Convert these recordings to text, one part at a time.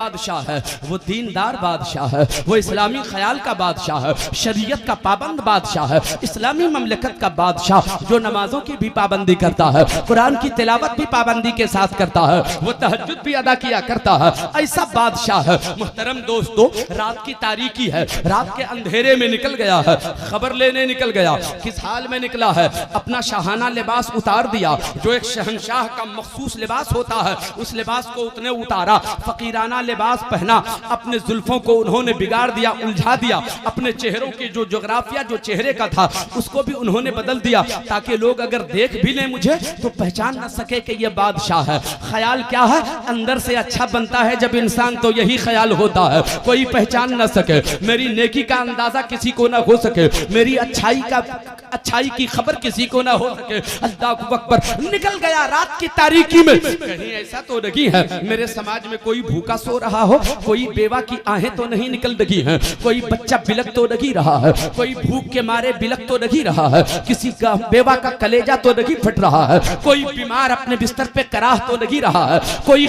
बादशाह है, वो दीनदार बादशाह है, वो इस्लामी ख्याल का बादशाह है, शरीयत का पाबंद बादशाह है, इस्लामी ममलकत का बादशाह जो नमाजों की भी पाबंदी करता है, कुरान की तिलावत भी पाबंदी के साथ करता है, वो तहज्जुद भी अदा किया करता है। ऐसा बादशाह है। मुहतरम दोस्तों, रात की तारीकी है, रात के अंधेरे में निकल गया है, खबर लेने निकल गया। किस हाल में निकला है? अपना शाहाना लिबास उतार दिया, जो एक शहंशाह का मखसूस लिबास होता है, उस लिबास को उसने उतारा, फकीराना लिबास पहना, अपने जुल्फों को उन्होंने बिगाड़ दिया, उलझा दिया, अपने चेहरों के जो जोग्राफिया जो चेहरे का था उसको भी उन्होंने बदल दिया, ताकि लोग अगर देख भी ले मुझे तो पहचान न सके कि ये बादशाह है। ख्याल क्या है? अंदर से अच्छा बनता है जब इंसान, तो यही ख्याल होता है, कोई पहचान न सके, मेरी नेकी का अंदाजा किसी को ना हो सके, मेरी अच्छाई की खबर किसी को ना हो सके। अल्लाहु अकबर। निकल गया रात की तारीकी में। कहीं ऐसा तो नहीं है मेरे समाज में कोई भूखा सो रहा हो, कोई बेवा की आहें तो नहीं निकल रही हैं, कोई बच्चा बिलक तो नहीं रहा है, कोई भूख के मारे बिलक तो नहीं रहा है, किसी का बेवा का कलेजा तो नहीं फट रहा है, कोई बीमार अपने बिस्तर पे कराह तो नहीं रहा है, कोई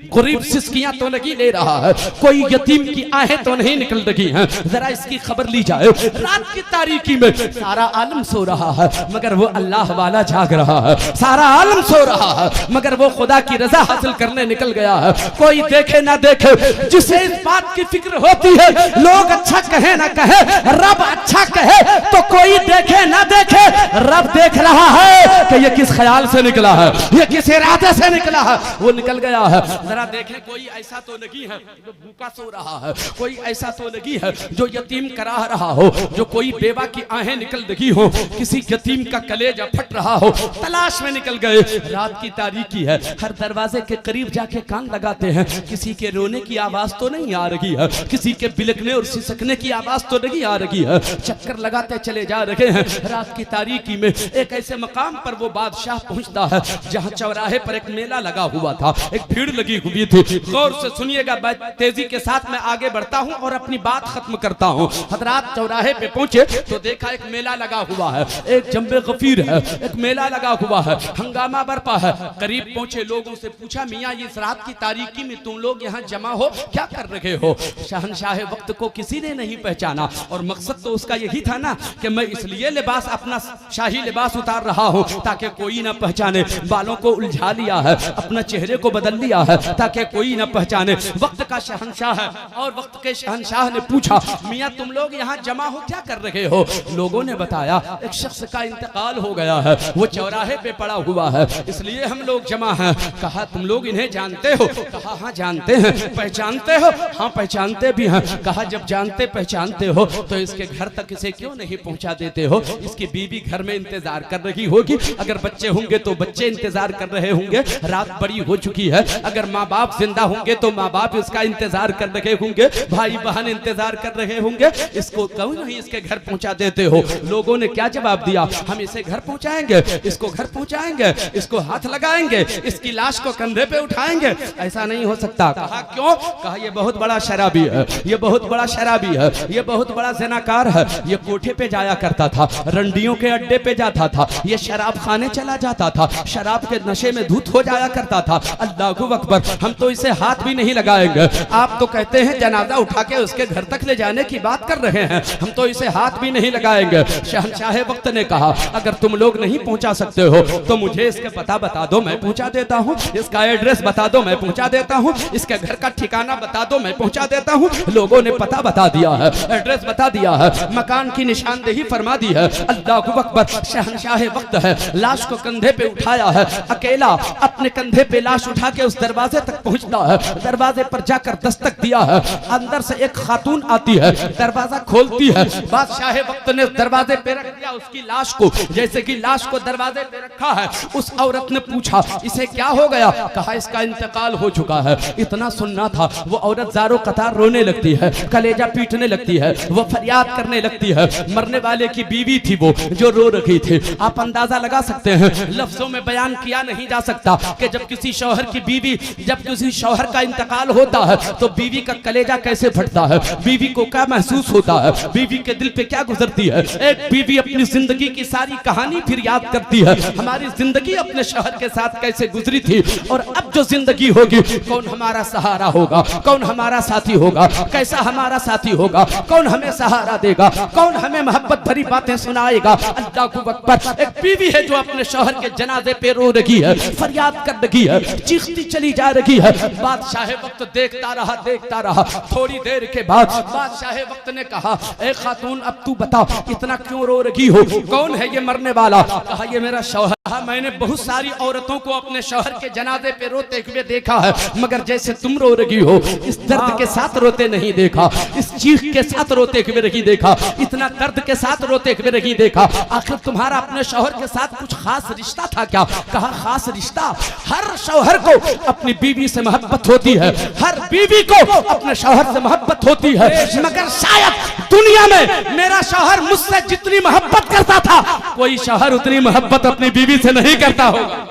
गरीब सिसकियां तो नहीं ले रहा है, कोई यतीम की आहें तो नहीं निकल रही हैं। जरा इसकी खबर ली जाए। रात की तारीकी में सारा आलम सो रहा है मगर वो अल्लाह वाला जाग रहा है, सारा आलम सो रहा है मगर वो खुदा की रजा हासिल करने निकल गया है। कोई देखे ना देखे, जिसे इस बात की फिक्र होती है लोग अच्छा कहे ना कहे, रब अच्छा कहे, तो कोई देखे ना देखे, रब देख रहा है कि ये किस ख्याल से निकला है, ये किस इरादे से निकला है। वो निकल गया है। जरा देखें, कोई ऐसा तो नहीं है जो भूखा सो रहा है, कोई ऐसा तो नहीं है जो यतीम कराह रहा हो, जो कोई बेवा की आहें निकल रही हो, किसी यतीम का कलेजा फट रहा हो। तलाश में निकल गए। रात की तारीकी है, हर दरवाजे के करीब जाके कान लगाते हैं, किसी के रोने की आवाज तो नहीं आ रही है, किसी के बिलकने और सिसकने की आवाज तो नहीं आ रही है। चक्कर लगाते चले जा रहे हैं। रात की तारीकी में एक ऐसे मकाम पर वो बादशाह पहुंचता है जहां चौराहे पर एक मेला लगा हुआ था, एक भीड़ लगी हुई थी। गौर से सुनिएगा, तेजी के साथ मैं आगे बढ़ता हूं और अपनी बात खत्म करता हूं। हजरात चौराहे पे पहुंचे तो देखा एक मेला लगा हुआ है, एक जंबे गफीर है, एक मेला लगा हुआ है, हंगामा बरपा है। करीब पहुंचे लोगों से पूछा, मियां ये रात की तारीकी में तुम लोग यहाँ जमा हो, क्या कर रहे हो? शहंशाह वक्त को किसी ने नहीं पहचाना और मकसद तो उसका यही था ना कि मैं इसलिए लिबास, अपना शाही लिबास उतार रहा हूं ताकि कोई ना पहचाने। बालों को उलझा लिया है, अपना चेहरे को बदल लिया है ताकि कोई ना पहचाने। वक्त का शहंशाह है और वक्त के शहंशाह ने पूछा, मियां तुम लोग यहाँ जमा हो, क्या कर रहे हो? लोगों ने बताया, एक शख्स का इंतकाल हो गया है, वो चौराहे पे पड़ा हुआ है, इसलिए हम लोग जमा हैं। कहा तुम लोग इन्हें जानते हो? कहा हाँ जानते हैं। पहचानते हो? हाँ पहचानते भी हैं। कहा जब जानते पहचानते हो तो इसके घर तक इसे क्यों नहीं पहुंचा देते हो? इसकी बीवी घर में इंतजार कर रही होगी, अगर बच्चे होंगे तो बच्चे इंतजार कर रहे होंगे, रात बड़ी हो चुकी है, अगर माँ बाप जिंदा होंगे तो माँ बाप इसका इंतजार कर रहे होंगे, भाई बहन इंतजार कर रहे होंगे, इसको क्यों नहीं इसके घर पहुंचा देते हो? लोगों ने क्या जवाब दिया? हम इसे घर पहुंचाएंगे, इसको घर पहुंचाएंगे, इसको हाथ लगाएंगे, इसकी लाश को कंधे पे उठाएंगे। ऐसा नहीं हो सकता। कहा क्यों? कहा ये बहुत बड़ा शराबी है, ये बहुत बड़ा शराबी है, ये बहुत बड़ा ज़नाकार है, ये कोठे पे जाया करता था, रंडियों के अड्डे पे जाता था, ये शराब खाने चला जाता था, शराब के नशे में धुत हो जाया करता था। अल्लाहू अकबर। हम तो इसे हाथ भी नहीं लगाएंगे। आप तो कहते हैं जनाजा उठा के उसके घर तक ले जाने की बात कर रहे हैं, हम तो इसे हाथ भी नहीं लगाएंगे। शहंशाह वक्त ने कहा, अगर तुम लोग नहीं पहुंचा सकते हो तो मुझे इसका पता बता दो, मैं पहुंचा देता हूं, इसका एड्रेस बता दो, मैं पहुंचा देता हूं, इसके घर का ठिकाना बता दो, मैं पहुंचा देता हूं। लोगों ने पता बता दिया है, एड्रेस बता दिया है, मकान की निशानदेही फरमा दी है। अल्लाहू अकबर। शहंशाह वक्त है, लाश को कंधे पे उठाया है, अकेला अपने कंधे पे लाश उठा के उस दरवाजे तक पहुंचता है। दरवाजे पर जाकर दस्तक दिया है, अंदर से एक खातून आती है, दरवाजा खोलती है। बादशाह वक्त ने दरवाजे पे रख दिया उसकी लाश को, जैसे कि लाश को दरवाजे पे रखा है। उस औरत ने पूछा, इसे क्या हो गया? कहा इसका इंतकाल हो चुका है। इतना सुनना था। वो औरत ज़ारो कतार रोने लगती है, कलेजा पीटने लगती है, वो फरियाद करने लगती है। मरने वाले की बीवी थी वो जो रो रही थी। आप अंदाजा लगा सकते हैं, लफ्जों में बयान किया नहीं जा सकता कि जब किसी शौहर की बीवी जब जब किसी शौहर का इंतकाल होता है तो बीवी का कलेजा कैसे फटता है, बीवी को क्या महसूस होता है, बीवी के दिल पे क्या गुजरती है। एक बीवी अपनी जिंदगी की सारी कहानी फिर याद करती है, हमारी जिंदगी अपने शौहर के साथ कैसे गुजरी थी और अब जो जिंदगी होगी कौन हमारा सहारा होगा, कौन हमारा साथी होगा, कैसा हमारा साथी होगा, कौन हमें सहारा देगा, कौन हमें मोहब्बत भरी बातें सुनाएगा। अल्लाह को अकबर। एक बीवी है जो अपने शौहर के जनाजे पे रो रही है, फरियाद कर रही है, चीखती चली जा रही है। बादशाह वक्त देखता रहा। थोड़ी देर के बाद बादशाह वक्त ने कहा, ए खातून अब तू बता इतना क्यों रो रही हो, कौन है ये मरने वाला। कहा ये मेरा शौहर। मैंने बहुत सारी औरतों को अपने शौहर के जनाजे पे रोते हुए देखा है, मगर जैसे तुम रो रही हो इस दर्द के साथ रोते नहीं देखा, इस चीख के साथ रोते हुए नहीं देखा, इतना दर्द के साथ रोते हुए नहीं देखा। आखिर तुम्हारा अपने शौहर के साथ कुछ खास रिश्ता था क्या। कहा खास रिश्ता, हर शौहर को अपनी बीवी से मोहब्बत होती है, हर बीवी को अपने शौहर से मोहब्बत होती है, मगर शायद दुनिया में मेरा शौहर मुझसे जितनी मोहब्बत करता था कोई शौहर उतनी मोहब्बत अपनी बीवी से नहीं करता होगा।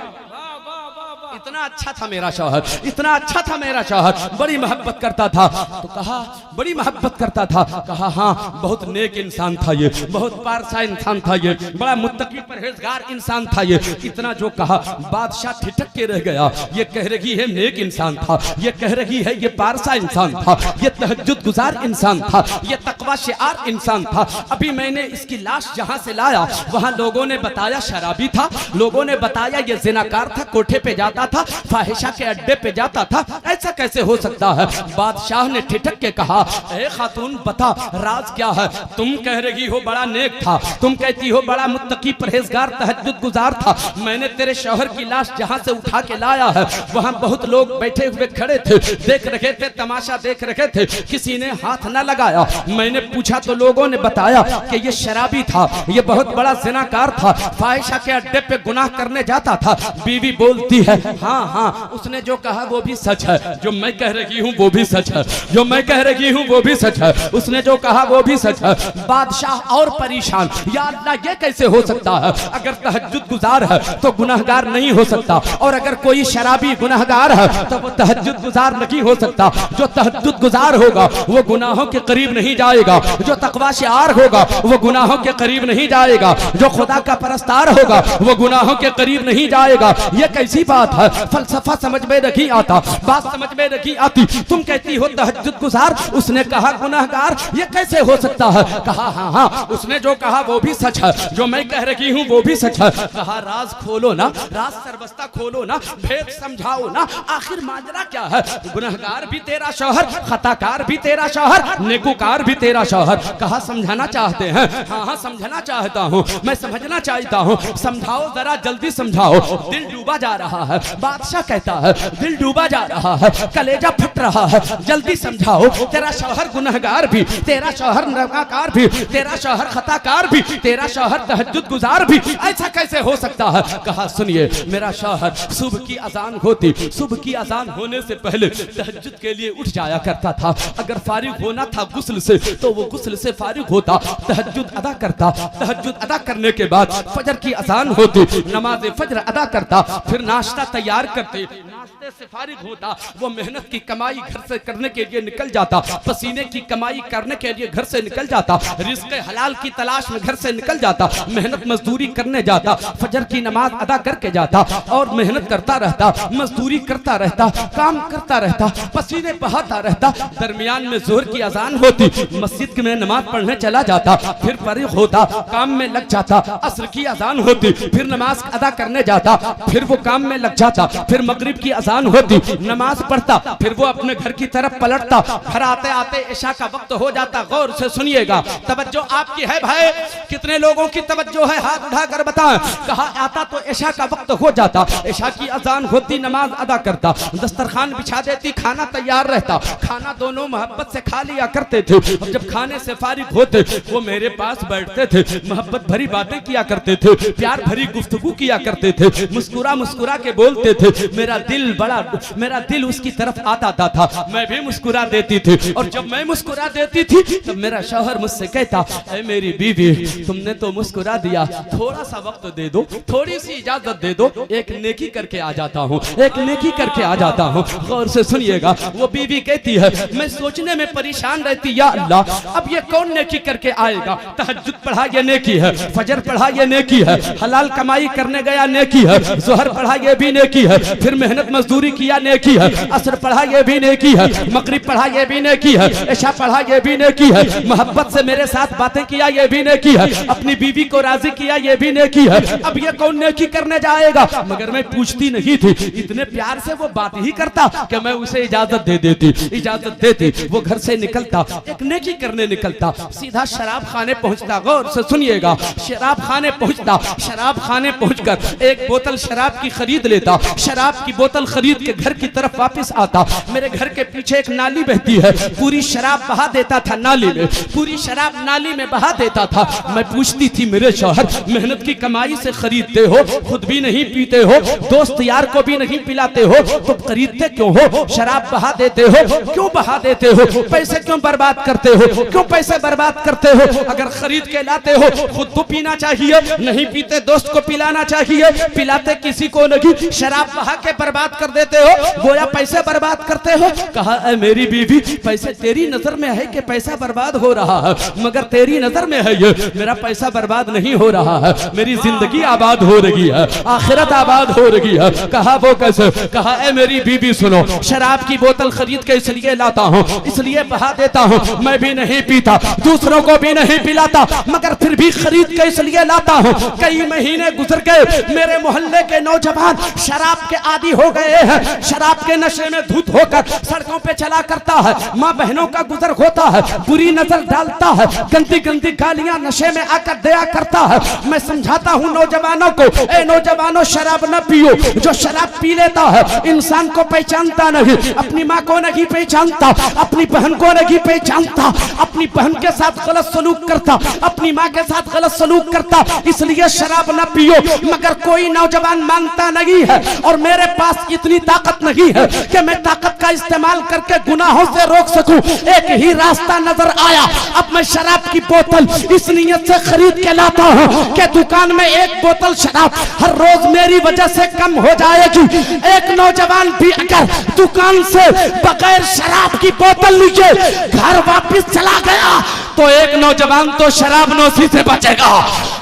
इतना अच्छा था मेरा शौहर, इतना अच्छा था मेरा शौहर, बड़ी मोहब्बत करता था। तो कहा बड़ी मोहब्बत करता था। कहा हाँ बहुत नेक इंसान था ये, बहुत पारसा इंसान था ये, बड़ा मुत्तकी परहेजगार इंसान था ये। इतना जो कहा बादशाह ठिठक के रह गया। ये कह रही है नेक इंसान था, ये कह रही है ये पारसा इंसान था, ये तहज्जुद गुजार इंसान था, ये तकवा शिआर इंसान था। अभी मैंने इसकी लाश जहां से लाया वहां लोगों ने बताया शराबी था, लोगों ने बताया ये जिनाकार था, कोठे पे जाता था, फाहिशा के अड्डे पे जाता था। ऐसा कैसे हो सकता है। बादशाह ने ठिठक के कहा, ए खातून बता राज क्या है। तुम कह रही हो बड़ा नेक था, तुम कहती हो बड़ा मुत्तकी परहेजगार तहज्जुद गुजार था। मैंने तेरे शौहर की लाश जहां से उठा के लाया है वहां बहुत लोग बैठे हुए खड़े थे, देख रहे थे, तमाशा देख रहे थे, किसी ने हाथ न लगाया। मैंने पूछा तो लोगों ने बताया कि ये शराबी था, ये बहुत बड़ा जिनाकार था, फाहिशा के अड्डे पे गुनाह करने जाता था। बीवी बोलती है हाँ हाँ उसने जो कहा वो भी सच है, जो मैं कह रही हूँ वो भी सच है, जो मैं कह रही हूँ वो भी सच है, उसने जो कहा वो भी सच है। बादशाह और परेशान, या अल्लाह ये कैसे हो सकता है। अगर तहज्जुद गुजार है तो गुनाहगार नहीं हो सकता, और अगर कोई शराबी गुनाहगार है तो वो तहज्जुद गुजार नहीं हो सकता। जो तहज्जुद गुजार होगा वो गुनाहों के करीब नहीं जाएगा, जो तकवा शिआर होगा वो गुनाहों के करीब नहीं जाएगा, जो खुदा का परस्तार होगा वो गुनाहों के करीब नहीं जाएगा। ये कैसी बात है। फलसफा समझ में नहीं आता, बात समझ में नहीं आती। तुम कहती हो तहज्जुद गुजार, उसने कहा गुनाहगार, ये कैसे हो सकता है। कहा हाँ हाँ उसने जो कहा वो भी सच है, जो मैं कह रही हूँ वो भी सच है। कहा राज खोलो ना, राज सरबस्ता खोलो ना, भेद समझाओ ना, आखिर माजरा क्या है। गुनाहगार भी तेरा शौहर, खताकार भी तेरा शौहर, नेकूकार भी तेरा शौहर। कहा समझाना चाहते हैं। हाँ हाँ समझना चाहता हूँ, मैं समझना चाहता हूँ, समझाओ जरा जल्दी समझाओ, दिल डूबा जा रहा है। बादशाह कहता है दिल डूबा जा रहा है, कलेजा फट रहा है, जल्दी समझाओ। तेरा शौहर गुनहगार भी, तेरा शौहर नकाकार भी, तेरा शौहर खताकार भी, तेरा शौहर तहज्जुद गुजार भी, ऐसा कैसे हो सकता है। कहा सुनिए मेरा शौहर सुबह की अजान होती, सुबह की अजान होने से पहले तहज्जुद के लिए उठ जाया करता था। अगर फारिग होना था गुस्ल से तो वो गुस्ल से फारिग होता, तहज्जुद अदा करता, तहज्जुद अदा करने के बाद फजर की अजान होती, नमाज फजर अदा करता, फिर नाश्ता तैयार करते, नाश्ते से फारिग होता, वो मेहनत की कमाई घर से करने के लिए निकल जाता, पसीने की कमाई करने के लिए घर से निकल जाता, रिज़्क़ हलाल की तलाश में घर से निकल जाता, मेहनत मजदूरी करने जाता, फजर की नमाज अदा करके जाता और मेहनत करता रहता, मजदूरी करता रहता, काम करता रहता, पसीने बहाता रहता। दरमियान में जोहर की अजान होती, मस्जिद में नमाज पढ़ने चला जाता, फिर फारिग होता, काम में लग जाता, असर की अजान होती, फिर नमाज अदा करने जाता, फिर वो काम में लग जाता, फिर मगरिब की अजान होती, नमाज पढ़ता, फिर वो अपने घर की तरफ पलटता, घर आते आते इशा का वक्त हो जाता। गौर से सुनिएगा, तवज्जो आपकी है भाई, कितने लोगों की तवज्जो है हाथ उठाकर बताएं। कहा आता तो इशा का वक्त हो जाता, इशा की अजान होती, नमाज अदा करता, दस्तरखान बिछा देती, खाना तैयार रहता, खाना दोनों मोहब्बत से खा लिया करते थे। अब जब खाने से फारिग होते वो मेरे पास बैठते थे, मोहब्बत भरी बातें किया करते थे, प्यार भरी गुफ्तगू किया करते थे, मुस्कुरा मुस्कुरा के बोलते थे, मेरा दिल उसकी तरफ आता था, मैं भी मुस्कुरा देती थी। और जब मैं मुस्कुरा देती थी तब मेरा शौहर मुझसे कहता, ऐ मेरी बीवी तुमने तो मुस्कुरा दिया, थोड़ा सा वक्त दे दो, थोड़ी सी इजाजत दे दो, एक नेकी करके आ जाता हूँ, एक नेकी करके आ जाता हूँ। गौर से सुनिएगा, वो बीवी कहती है, मैं सोचने में परेशान रहती, या अल्लाह अब ये कौन नेकी करके आएगा? तहज्जुद पढ़ा ये नेकी है, फजर पढ़ा ये नेकी है, हलाल कमाई करने गया नेकी है, जोहर पढ़ा ये भी नेकी है, फिर मेहनत मजदूरी किया नेकी है, असर पढ़ा ये भी नेकी है, मगरिब पढ़ा ये भी नेकी है, इशा पढ़ा ये भी नेकी है, मोहब्बत से मेरे साथ बातें किया ये भी नेकी है, अपनी बीवी को राजी किया ये भी नेकी है। अब ये कौन नेकी करने जाएगा? मगर मैं पूछती नहीं थी, इतने प्यार से वो बात ही करता कि मैं उसे इजाजत दे देती, इजाजत देती। वो घर से निकलता, एक नेकी करने निकलता, सीधा शराब खाने पहुंचता। गौर से सुनिएगा, शराब खाने पहुंचता, शराब खाने पहुंचकर एक बोतल शराब की खरीद लेता, शराब की बोतल खरीद के घर की तरफ वापस आता। मेरे घर के पीछे एक नाली बहती है, पूरी शराब बहा देता था नाली में, पूरी शराब नाली में बहा देता था। मैं पूछती थी, मेरे शौहर मेहनत की कमाई से खरीदते हो, खुद भी नहीं पीते हो, दोस्त यार को भी नहीं पिलाते हो, तो खरीदते क्यों हो? शराब बहा देते हो, क्यों बहा देते हो? पैसे क्यों बर्बाद करते हो? क्यों पैसे बर्बाद करते हो? अगर खरीद के लाते हो खुद तो पीना चाहिए, नहीं पीते दोस्त को पिलाना चाहिए, पिलाते किसी को नहीं, शराब बहा के बर्बाद कर देते हो, गोया पैसे बर्बाद करते हो। कहा, ऐ मेरी बीवी पैसे तेरी नजर में है कि पैसा बर्बाद हो रहा है, मगर तेरी नजर में है ये मेरा पैसा बर्बाद नहीं हो रहा है, मेरी जिंदगी आबाद हो रही है, आखिरत आबाद हो रही है। कहा, वो कैसे? कहा, ऐ मेरी बीवी सुनो, शराब की बोतल खरीद के इसलिए लाता हूँ, इसलिए बहा देता हूँ, मैं भी नहीं पीता, दूसरों को भी नहीं पिलाता, मगर फिर भी खरीद के इसलिए लाता हूँ। कई महीने गुजर गए, मेरे मोहल्ले के नौजवान शराब के आदी हो गए हैं, शराब के नशे में धुत होकर सड़कों पे चला करता है, माँ बहनों का गुजर होता है, बुरी नजर डालता है, गंदी गंदी गालियां नशे में आकर दिया करता है। मैं समझाता हूँ नौजवानों को, ए नौजवानों शराब न पियो, जो शराब पी लेता है इंसान को पहचानता नहीं, अपनी माँ को नहीं पहचानता, अपनी बहन को नहीं पहचानता, अपनी बहन के साथ गलत सलूक करता, अपनी माँ के साथ गलत सलूक करता, इसलिए शराब न पियो। मगर कोई नौजवान मांगता नहीं है, और मेरे पास इतनी ताकत नहीं है कि मैं ताकत का इस्तेमाल करके गुनाहों से रोक सकूं। एक ही रास्ता नजर आया, अब मैं शराब की बोतल इस नियत से खरीद के लाता हूं कि दुकान में एक बोतल शराब हर रोज मेरी वजह से कम हो जाएगी। एक नौजवान भी अगर दुकान से बगैर शराब की बोतल लीजिए घर वापस चला गया तो एक नौजवान तो शराब नोशी से बचेगा,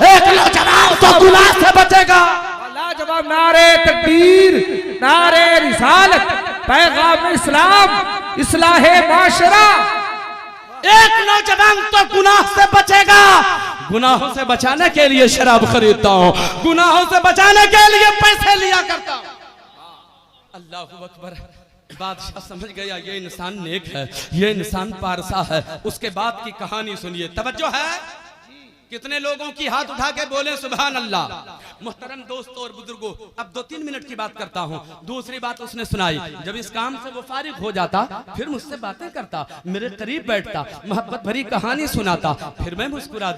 एक नौजवान तो गुनाह से बचेगा। लाजवाब नारे तकबीर, नारे रिसालत, पैगाम इस्लाम, इस्लाहे माशरा। एक नौजवान तो गुनाह से बचेगा। गुनाहों से बचाने के लिए शराब खरीदता हूँ, गुनाहों से बचाने के लिए पैसे लिया करता हूँ। अल्लाह अकबर। बादशाह समझ गया ये इंसान नेक है, ये इंसान पारसा है। उसके बाद की कहानी सुनिए, तवज्जो है। कितने लोगों की हाथ उठा के बोले सुभान अल्लाह। मोहतरम दोस्तों और बुजुर्गों, अब 2-3 मिनट की बात करता हूँ। दूसरी बात उसने सुनाई, जब इस काम से वो फारिग हो जाता फिर मुझसे बातें करता, मेरे करीब बैठता, मोहब्बत भरी कहानी सुनाता, फिर मैं मुस्कुरा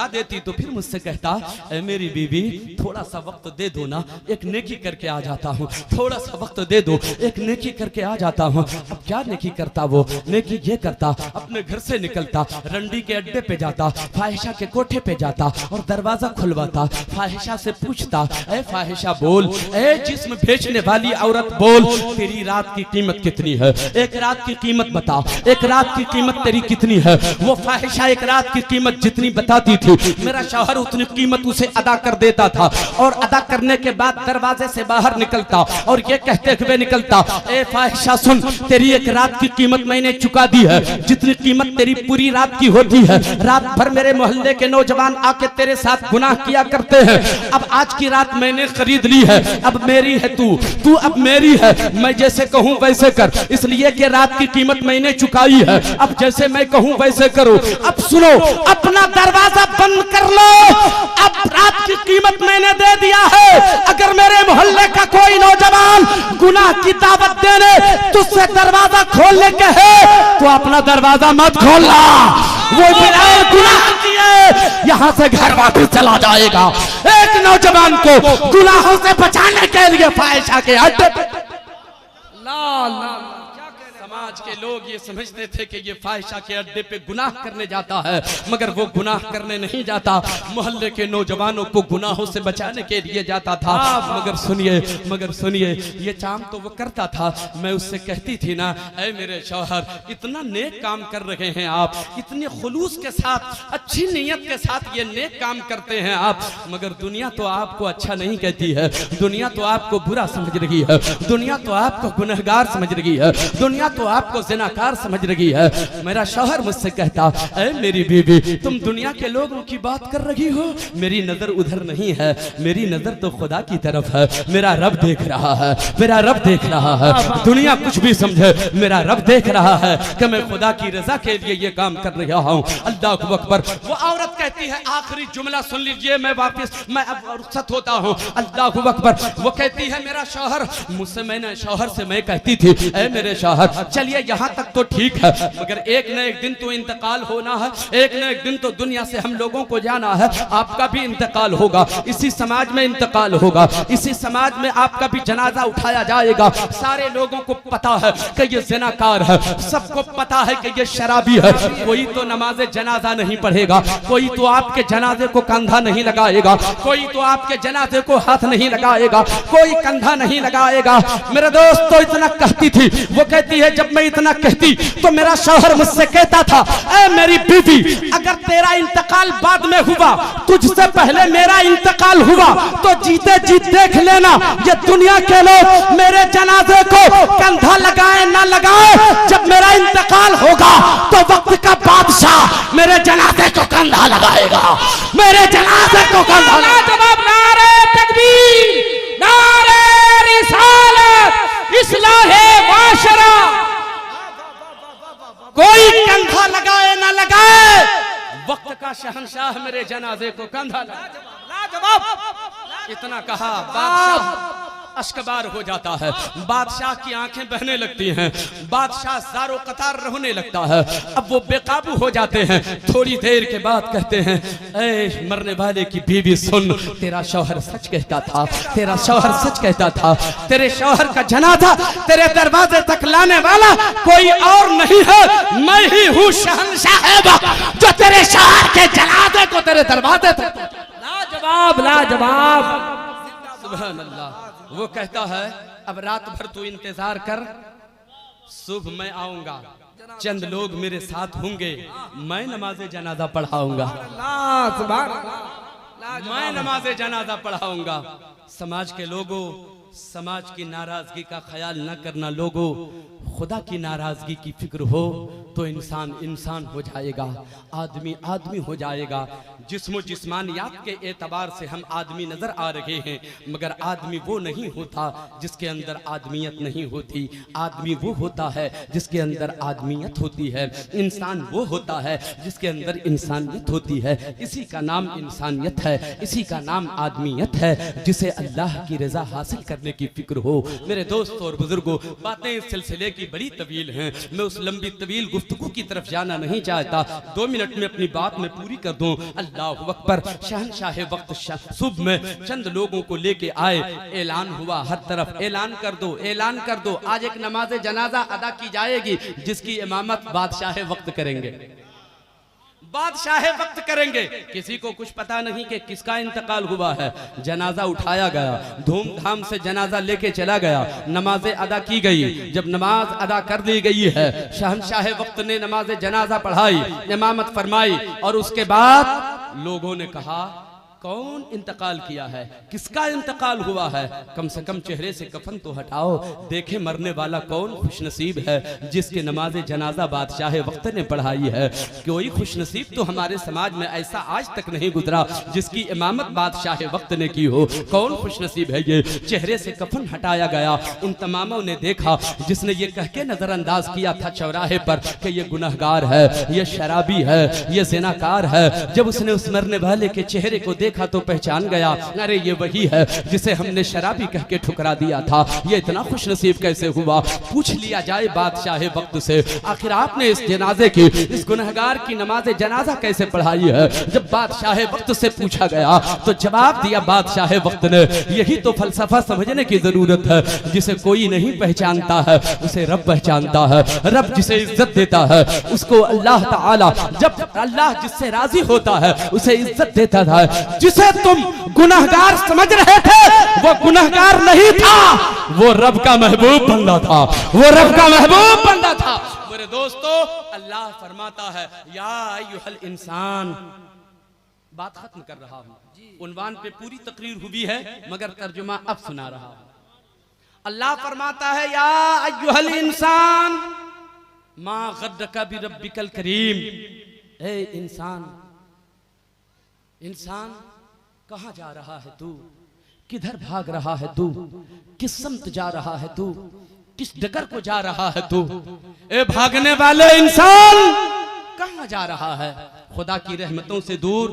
देती तो फिर मुझसे कहता, ऐ मेरी बीवी थोड़ा सा वक्त दे दो ना, एक नेकी करके आ जाता हूँ, थोड़ा सा वक्त दे दो, एक नेकी करके आ जाता हूँ। अब क्या नेकी करता वो? नेकी ये करता, अपने घर से निकलता, रंडी के अड्डे पे जाता, फाहिशा के कोठे पे जाता और दरवाजा खुलवाता, फाहिशा से पूछता, ऐ फाहिशा बोल, ऐ जिस्म बेचने वाली औरत बोल, तेरी रात की कीमत कितनी है? एक रात की कीमत बता, एक रात की कीमत तेरी कितनी है? वो फाहिशा एक रात की कीमत जितनी बताती थी, मेरा शौहर उतनी कीमत उसे अदा कर देता था, और अदा करने के बाद दरवाजे से बाहर निकलता और ये कहते हुए निकलता, ऐ फाहिशा सुन, तेरी एक रात की कीमत मैंने चुका दी है, जितनी कीमत तेरी पूरी रात की होती है। रात भर मेरे मोहल्ले के नौजवान आके तेरे साथ गुनाह किया करते हैं, अब आज की रात मैंने खरीद ली है, अब मेरी है तू अब मेरी है, मैं जैसे कहूं वैसे कर, इसलिए कि रात की कीमत मैंने चुकाई है, अब जैसे मैं कहूं वैसे करो। अब सुनो, अपना दरवाजा बंद कर लो, अब रात की कीमत मैंने दे दिया है। अगर मेरे मोहल्ले का कोई नौजवान गुनाह की दावत देने तुझसे दरवाजा खोलने के है तो अपना दरवाजा मत खोलना, वो बिलाल गुनाह किए यहाँ से घर वापस चला जाएगा। एक नौजवान को गुनाहों से बचाने के लिए फाहिशा के अड्डे पे समाज के लोग ये समझते थे कि ये फाहिशा के अड्डे पे गुनाह करने जाता है, मगर वो गुनाह करने नहीं जाता, मोहल्ले के नौजवानों को गुनाहों से बचाने के लिए जाता था। मगर सुनिए ये काम तो वो करता था। मैं उससे कहती थी ना, ऐ मेरे शौहर, इतना नेक काम कर रहे हैं आप, इतने खुलूस के साथ, अच्छी नीयत के साथ ये नेक काम करते हैं आप, मगर दुनिया तो आपको अच्छा नहीं कहती है, दुनिया तो आपको बुरा समझ रही है, दुनिया तो आपको गुनहगार समझ रही है, दुनिया तो आपको ज़िनाकार समझ रही है। मेरा शौहर मुझसे कहता, ऐ मेरी बीवी, तुम दुनिया के लोगों की बात कर रही हो, मेरी नजर उधर नहीं है, मेरी नजर तो खुदा की तरफ है, मेरा रब देख रहा है, मेरा रब देख रहा है। दुनिया कुछ भी समझे, मेरा रब देख रहा है कि मैं खुदा की रजा के लिए ये काम कर रहा हूँ। अल्लाह अकबर। वो औरत कहती है, आखिरी जुमला सुन लीजिए, मैं अब रुखसत होता हूँ। अल्लाह अकबर। वो कहती है, मेरा शौहर मुझसे, मैंने शौहर से मैं कहती थी, ऐ मेरे शौहर, चलिए यहाँ तक तो ठीक है, मगर एक न एक दिन तो इंतकाल होना है, एक न एक दिन तो दुनिया से हम लोगों को जाना है, आपका भी इंतकाल होगा, इसी समाज में इंतकाल होगा, इसी समाज में आपका भी जनाजा उठाया जाएगा। सारे लोगों को पता है कि ये ज़िनाकार है, सबको पता है कि ये शराबी है, कोई तो नमाज जनाजा नहीं पढ़ेगा, कोई तो आपके जनाजे को कंधा नहीं लगाएगा, कोई तो आपके जनाजे को हाथ नहीं लगाएगा, कोई कंधा नहीं लगाएगा। मेरे दोस्त तो इतना कहती थी। वो कहती है, जब मैं इतना कहती तो मेरा शौहर मुझसे कहता था, ऐ मेरी बीवी, अगर तेरा इंतकाल बाद में हुआ, तुझसे पहले मेरा इंतकाल हुआ, तो जीते जी देख लेना ये दुनिया के लोग मेरे जनाजे को कंधा लगाए ना लगाए, जब मेरा इंतकाल होगा तो वक्त का बादशाह मेरे जनाजे को कंधा लगाएगा, मेरे जनाजे को कंधा लगाएगा। नारे तकबीर, नारे रिसालत, इस्लाहे माशरा। कोई कंधा लगाए ना लगाए, वक्त का शहंशाह मेरे जनाजे को कंधा लगाएगा। इतना कहा, बादशाह अश्कबार हो जाता है, बादशाह की आंखें बहने लगती हैं, बादशाह ज़ारो कतार रोने लगता है। अब वो बेकाबू हो जाते हैं। थोड़ी देर के बाद कहते हैं, ऐ मरने वाले की बीवी सुन, तेरा शौहर सच कहता था, तेरा शौहर सच कहता था, तेरे शौहर का जनाजा तेरे दरवाजे तक लाने वाला कोई और नहीं है, मैं ही हूँ शहंशाह जो तेरे शौहर के जनाजे को तेरे दरवाजे तक। लाजवाब, लाजवाब, सुभान अल्लाह। वो कहता है, अब रात भर तू इंतजार कर, सुबह मैं आऊंगा, चंद लोग मेरे साथ होंगे, मैं नमाज़े जनाजा पढ़ाऊंगा, मैं नमाज़े जनाजा पढ़ाऊंगा। समाज के लोगों, समाज की नाराजगी का ख्याल न करना लोगों, खुदा की नाराजगी की फिक्र हो तो इंसान इंसान हो जाएगा, आदमी आदमी हो जाएगा। जिस्म जिस्मानियात के एतबार से हम आदमी नजर आ रहे हैं, मगर आदमी वो नहीं होता जिसके अंदर आदमियत नहीं होती। आदमी वो होता है जिसके अंदर आदमियत होती है, इंसान वो होता है जिसके अंदर इंसानियत होती है। इसी का नाम इंसानियत है, इसी का नाम आदमियत है, जिसे अल्लाह की रजा हासिल करने की फिक्र हो। मेरे दोस्तों और बुजुर्गों, बातें इस सिलसिले की बड़ी तवील हैं, मैं उस लंबी तवील गुफ्तगू की तरफ जाना नहीं चाहता। 2 मिनट में अपनी बात में पूरी कर दूं। अल्लाह अकबर। शहंशाह वक्त सुबह में चंद लोगों को लेके आए, ऐलान हुआ, हर तरफ ऐलान कर दो, ऐलान कर दो, आज एक नमाज जनाजा अदा की जाएगी जिसकी इमामत बादशाह वक्त करेंगे, बादशाह वक्त करेंगे। किसी को कुछ पता नहीं कि किसका इंतकाल हुआ है। जनाजा उठाया गया, धूमधाम से जनाजा लेके चला गया, नमाजें अदा की गई। जब नमाज अदा कर दी गई है, शहंशाह वक्त ने नमाज जनाजा पढ़ाई, इमामत फरमाई, और उसके बाद लोगों ने कहा, कौन इंतकाल किया है, किसका इंतकाल हुआ है, कम से कम चेहरे से कफन तो हटाओ, देखे मरने वाला कौन खुशनसीब है जिसके नमाज जनाजा बादशाह वक्त ने पढ़ाई है। कोई खुशनसीब तो हमारे समाज में ऐसा आज तक नहीं गुजरा जिसकी इमामत बादशाह वक्त ने की हो। कौन खुशनसीब है ये। चेहरे से कफन हटाया गया, उन तमामों ने देखा जिसने ये कह के नजरअंदाज किया था चौराहे पर कि ये गुनहगार है, ये शराबी है, ये ज़िनाकार है। जब उसने उस मरने वाले के चेहरे को देखा तो पहचान गया, अरे ये वही है जिसे हमने शराबी कह के ठुकरा दिया था। ये इतना खुश नसीब कैसे हुआ? पूछ लिया जाए बादशाह वक्त से, आखिर आपने इस जनाजे की, इस गुनहगार की नमाज जनाजा कैसे पढ़ाई है? जब बादशाह वक्त से पूछा गया तो जवाब दिया बादशाह वक्त ने, यही तो फलसफा समझने की जरूरत है। जिसे कोई नहीं पहचानता है उसे रब पहचानता है। रब जिसे इज्जत देता है उसको अल्लाह ताला, जब अल्लाह जिससे राजी होता है उसे इज्जत देता था। जिसे तुम गुनहगार समझ रहे थे वो गुनहगार नहीं था, वो रब का महबूब बंदा था, वो रब का महबूब बंदा था। मेरे दोस्तों, अल्लाह फरमाता है या अय्युहल इंसान। बात खत्म कर रहा हूं, उन्वान पे पूरी तकरीर हुई है मगर तर्जुमा अब सुना रहा हूं। अल्लाह फरमाता है या अय्युहल इंसान मा गद्दका बिरब्बिकल करीम। ए इंसान, इंसान कहां जा रहा है तू? किधर भाग रहा है तू? किस समत जा रहा है तू? किस डगर को जा रहा है तू? ए भागने वाले इंसान, कहां जा रहा है? खुदा की रहमतों से दूर,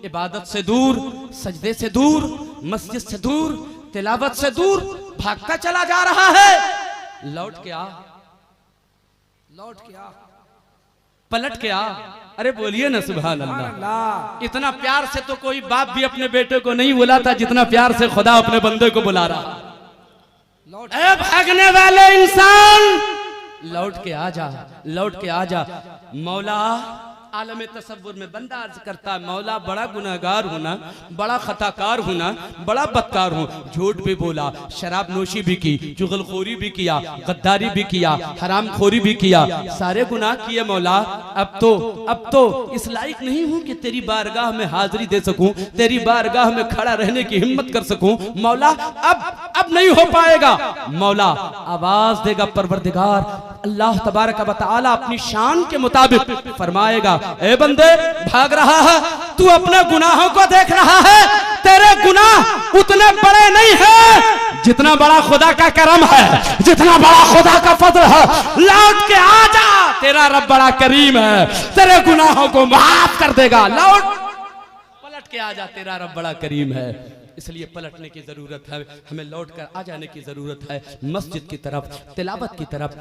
इबादत से दूर, सजदे से दूर, मस्जिद से दूर, तिलावत से दूर भागता चला जा रहा है। लौट के आ, लौट के आ, पलट के आ। अरे बोलिए ना सुभान अल्लाह। इतना प्यार से तो कोई बाप भी अपने बेटे को नहीं बुलाता जितना प्यार से खुदा अपने बंदे को बुला रहा। ए भागने वाले इंसान, लौट के आ जा, लौट के आ जा। मौला आलम तसव्वुर में बंदा अर्ज करता है, मौला बड़ा गुनहगार हूं ना, बड़ा खताकार हूं ना, बड़ा बदकार हूं। झूठ भी बोला, शराब नोशी भी की, चुगलखोरी भी किया, गद्दारी भी किया, हराम खोरी भी किया, सारे गुनाह किए मौला। अब तो इस लायक नहीं हूं कि तेरी बारगाह में हाजिरी दे सकूं, तेरी बारगाह में खड़ा रहने की हिम्मत कर सकूं। मौला अब नहीं हो पाएगा। मौला आवाज देगा परवरदिगार अल्लाह तबारक व तआला अपनी शान के मुताबिक फरमाएगा, ए बंदे भाग रहा है, तू अपने गुनाहों को देख रहा है। तेरे गुनाह उतने बड़े नहीं हैं जितना बड़ा खुदा का करम है, जितना बड़ा खुदा का फजल है। लौट के आ जा, तेरा रब बड़ा करीम है, तेरे गुनाहों को माफ कर देगा। लौट, पलट के आ जा, तेरा रब बड़ा करीम है। इसलिए पलटने की जरूरत है, हमें लौट कर आ जाने की जरूरत है मस्जिद की तरफ, तिलावत की तरफ।